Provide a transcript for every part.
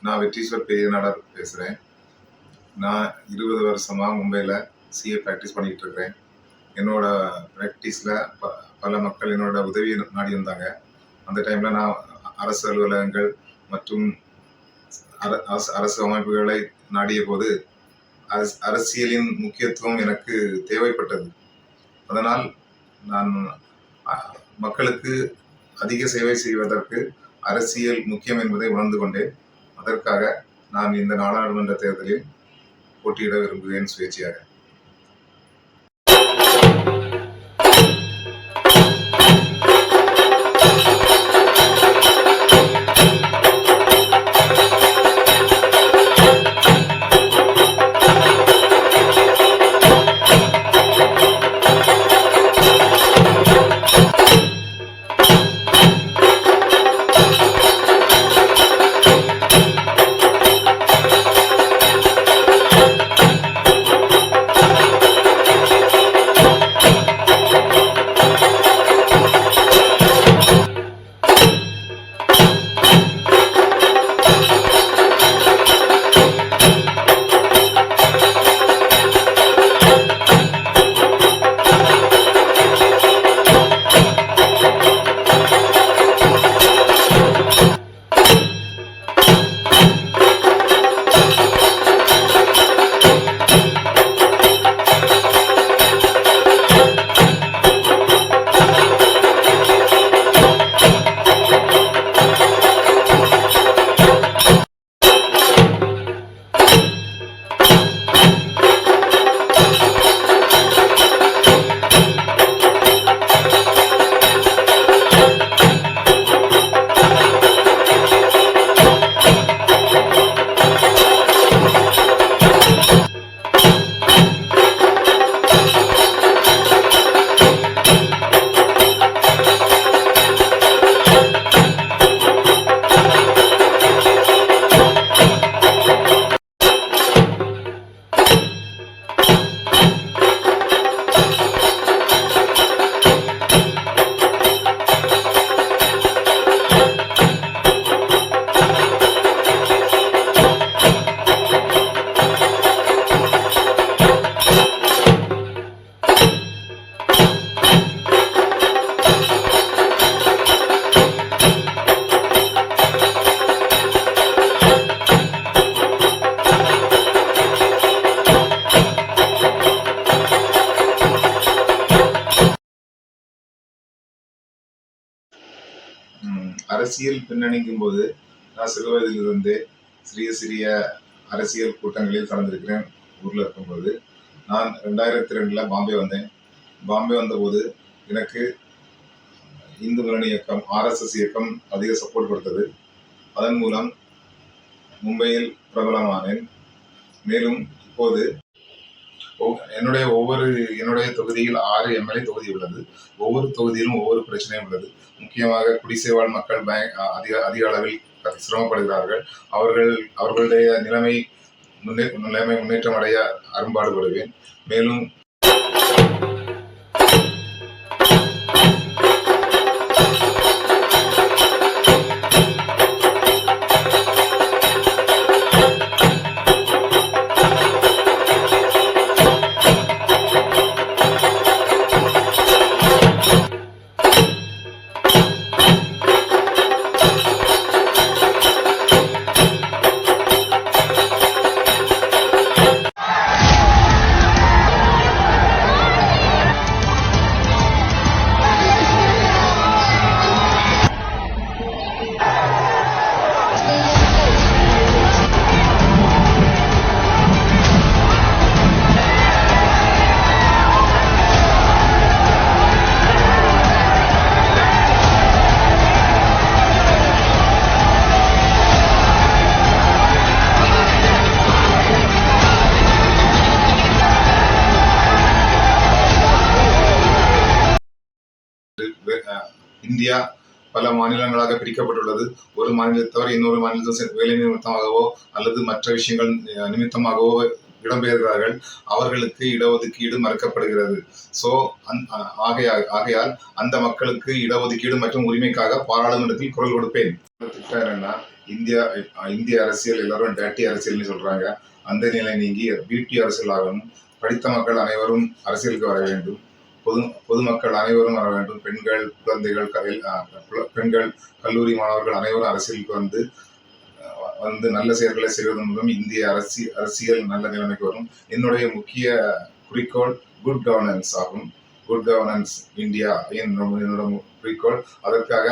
நான் வெற்றிஸ்வர் பெரியநாடர் பேசுகிறேன். நான் 20 வருஷமாக மும்பையில் சிஏ ப்ராக்டிஸ் பண்ணிக்கிட்டு இருக்கிறேன். என்னோட ப்ராக்டிஸில் பல மக்கள் என்னோட உதவி நாடி வந்தாங்க. அந்த டைமில் நான் அரசு அலுவலகங்கள் மற்றும் அரசு அமைப்புகளை நாடிய போது அரசியலின் முக்கியத்துவம் எனக்கு தேவைப்பட்டது. அதனால் நான் மக்களுக்கு அதிக சேவை செய்வதற்கு அரசியல் முக்கியம் என்பதை உணர்ந்து கொண்டேன். அதற்காக நான் இந்த நாடாளுமன்ற தேர்தலில் போட்டியிட விரும்புகிறேன் சுயேட்சையாக. அரசியல் பின்னணிக்கும் போது நான் சிறு வயதிலிருந்தே சிறிய சிறிய அரசியல் கூட்டங்களில் கலந்திருக்கிறேன். ஊரில் இருக்கும்போது நான் 2002 பாம்பே வந்தேன். பாம்பே வந்தபோது எனக்கு இந்து முன்னணி இயக்கம் RSS இயக்கம் அதிக சப்போர்ட் கொடுத்தது. அதன் மூலம் மும்பையில் பிரபலமானேன். மேலும் இப்போது என்னுடைய தொகுதியில் 6 MLA தொகுதி உள்ளது. ஒவ்வொரு தொகுதியிலும் ஒவ்வொரு பிரச்சனையும் உள்ளது. முக்கியமாக குடிசைவாழ் மக்கள் அதிக அளவில் சிரமப்படுகிறார்கள். அவர்களுடைய நிலைமை முன்னேற்றம் அடைய அரும்பாடுபடுவேன். மேலும் இந்தியா பல மாநிலங்களாக பிரிக்கப்பட்டுள்ளது. ஒரு மாநிலத்தவர் இன்னொரு மாநிலத்தில் வேலை நிமித்தமாகவோ அல்லது மற்ற விஷயங்கள் நிமித்தமாகவோ இடம்பெயர்கிறார்கள், அவர்களுக்கு இடஒதுக்கீடு மறுக்கப்படுகிறது. ஸோ ஆகையால் அந்த மக்களுக்கு இடஒதுக்கீடு மற்றும் உரிமைக்காக பாராளுமன்றத்தில் குரல் கொடுப்பேன். திட்டம் என்னன்னா, இந்திய அரசியல் எல்லாரும் டேட்டி அரசியல்னு சொல்றாங்க. அந்த நிலை நீங்கி பியூட்டி அரசியல் ஆகணும். படித்த மக்கள் அனைவரும் அரசியலுக்கு வர வேண்டும். பொதுமக்கள் அனைவரும் வர வேண்டும். பெண்கள், குழந்தைகள், பெண்கள், கல்லூரி மாணவர்கள் அனைவரும் அரசியலுக்கு வந்து நல்ல செயல்களை செய்வதன் மூலம் இந்திய அரசியல் நல்ல நிலைமைக்கு வரும். என்னுடைய முக்கிய குறிக்கோள் குட் கவர்னன்ஸ் ஆகும். குட் கவர்னன்ஸ் இந்தியா என்னோட குறிக்கோள். அதற்காக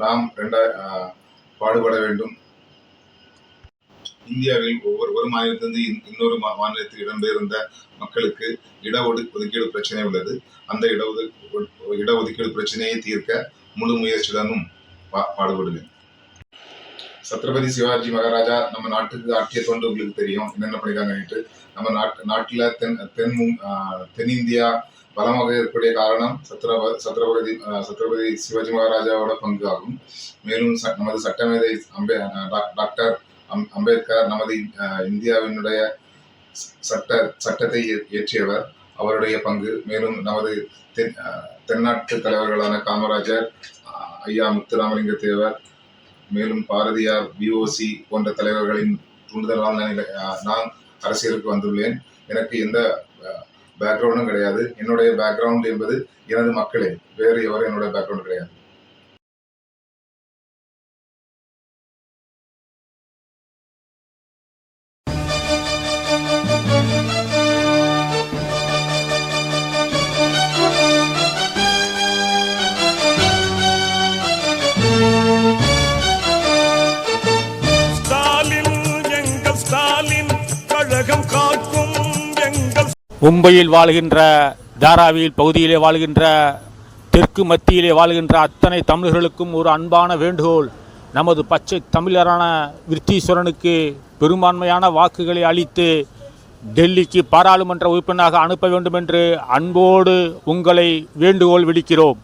நாம் பாடுபட வேண்டும். இந்தியாவில் ஒரு மாநிலத்திலிருந்து இன்னொரு மாநிலத்தில் இடம்பெயர்ந்த மக்களுக்கு இடஒதுக்கீடு பிரச்சனை உள்ளது. அந்த இடஒதுக்கீடு பிரச்சனையை தீர்க்க முழு முயற்சியுடனும் பாடுபடுவேன். சத்ரபதி சிவாஜி மகாராஜா நம்ம நாட்டுக்கு ஆற்றிய தொண்டு உங்களுக்கு தெரியும், என்னென்ன பண்ணிருக்காங்கன்னுட்டு. நம்ம நாட்டுல தென்னிந்தியா பலமாக இருக்கக்கூடிய காரணம் சத்ரபதி சிவாஜி மகாராஜாவோட பங்கு ஆகும். மேலும் நமது சட்டமேதை டாக்டர் அம்பேத்கர் நமது இந்தியாவினுடைய சட்டத்தை இயற்றியவர், அவருடைய பங்கு. மேலும் நமது தென்னாட்டு தலைவர்களான காமராஜர், ஐயா முத்துராமலிங்க தேவர், மேலும் பாரதியார், BOC போன்ற தலைவர்களின் தூண்டுதலால் நான் அரசியலுக்கு வந்துள்ளேன். எனக்கு எந்த பேக்ரவுண்டும் கிடையாது. என்னுடைய பேக்ரவுண்ட் என்பது எனது மக்களே, வேறு எவரும் என்னுடைய பேக்ரவுண்ட் கிடையாது. மும்பையில் வாழ்கின்ற, தாராவியில் பகுதியிலே வாழ்கின்ற, தெற்கு மத்தியிலே வாழ்கின்ற அத்தனை தமிழர்களுக்கும் ஒரு அன்பான வேண்டுகோள். நமது பச்சை தமிழரான விருத்தீஸ்வரனுக்கு பெரும்பான்மையான வாக்குகளை அளித்து டெல்லிக்கு பாராளுமன்ற உறுப்பினராக அனுப்ப வேண்டும் என்று அன்போடு உங்களை வேண்டுகோள் விடுக்கிறோம்.